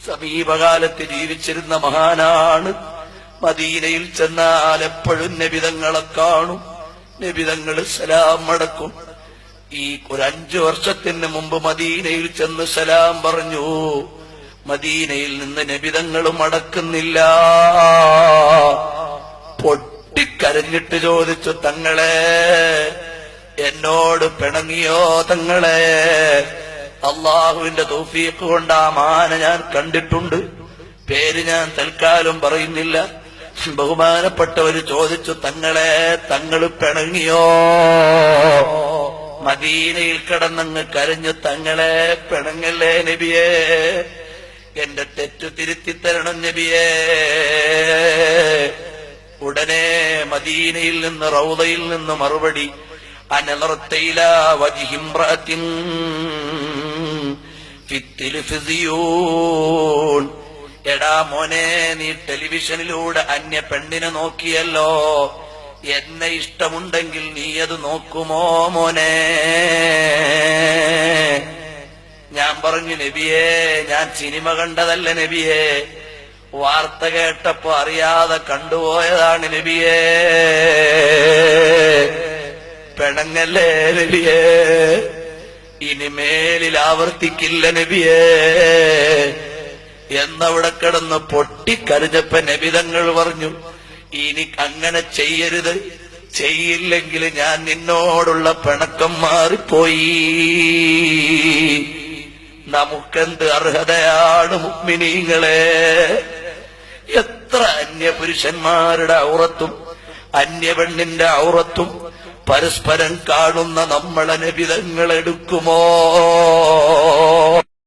സമീപകാലത്ത് ജീവിച്ചിരുന്ന മഹാനാണ്. മദീനയിൽ ചെന്നാൽ എപ്പോഴും നബിതങ്ങളെ കാണും. നബിതങ്ങൾ സലാം മടക്കും. ഈ ഒരു 5 വർഷത്തിന് മുമ്പ് മദീനയിൽ ചെന്ന് സലാം പറഞ്ഞു. മദീനയിൽ നിന്ന് നബിതങ്ങൾ മടക്കുന്നില്ല. പൊട്ടിക്കരഞ്ഞിട്ട് ചോദിച്ചു, തങ്ങളെ എന്നോട് പിണങ്ങിയോ തങ്ങളെ? അള്ളാഹുവിന്റെ തൗഫീഖ് കൊണ്ട് ആ മാന ഞാൻ കണ്ടിട്ടുണ്ട്. പേര് ഞാൻ തൽക്കാലം പറയുന്നില്ല. ബഹുമാനപ്പെട്ടവര് ചോദിച്ചു, തങ്ങളെ തങ്ങൾ പിണങ്ങിയോ? മദീനയിൽ കിടന്നങ്ങ് കരഞ്ഞു, തങ്ങളെ പിണങ്ങല്ലേ നബിയേ, എന്റെ തെറ്റു തിരുത്തിത്തരണം നബിയേ. ഉടനെ മദീനയിൽ നിന്ന് റൗദയിൽ നിന്ന് മറുപടി, അനലർത്തയില വജിഹിംറഅത്തിൻ ഫിത്തിൽഫിസിയൂൻ. എടാ മോനെ, നീ ടെലിവിഷനിലൂടെ അന്യ പെണ്ണിനെ നോക്കിയല്ലോ. എന്നെ ഇഷ്ടമുണ്ടെങ്കിൽ നീ അത് നോക്കുമോ മോനെ? ഞാൻ പറഞ്ഞു, നബിയേ ഞാൻ സിനിമ കണ്ടതല്ല നബിയേ, വാർത്ത കേട്ടപ്പോ അറിയാതെ കണ്ടുപോയതാണ് നബിയേ. പിണങ്ങല്ലേ നബിയേ, ഇനിമേലിൽ ആവർത്തിക്കില്ല നബിയേ എന്നവിടെ കിടന്ന് പൊട്ടിക്കരഞ്ഞപ്പോ നബിതങ്ങൾ പറഞ്ഞു, ഇനി അങ്ങനെ ചെയ്യരുത്, ചെയ്യില്ലെങ്കിൽ ഞാൻ നിന്നോടുള്ള പിണക്കം മാറിപ്പോയി. നമുക്കെന്ത് അർഹതയാണ് മുഅ്മിനീങ്ങളെ? എത്ര അന്യപുരുഷന്മാരുടെ ഔറത്തും അന്യപെണ്ണിന്റെ ഔറത്തും പരസ്പരം കാണുന്ന നമ്മളെ നബിതങ്ങൾ എടുക്കുമോ?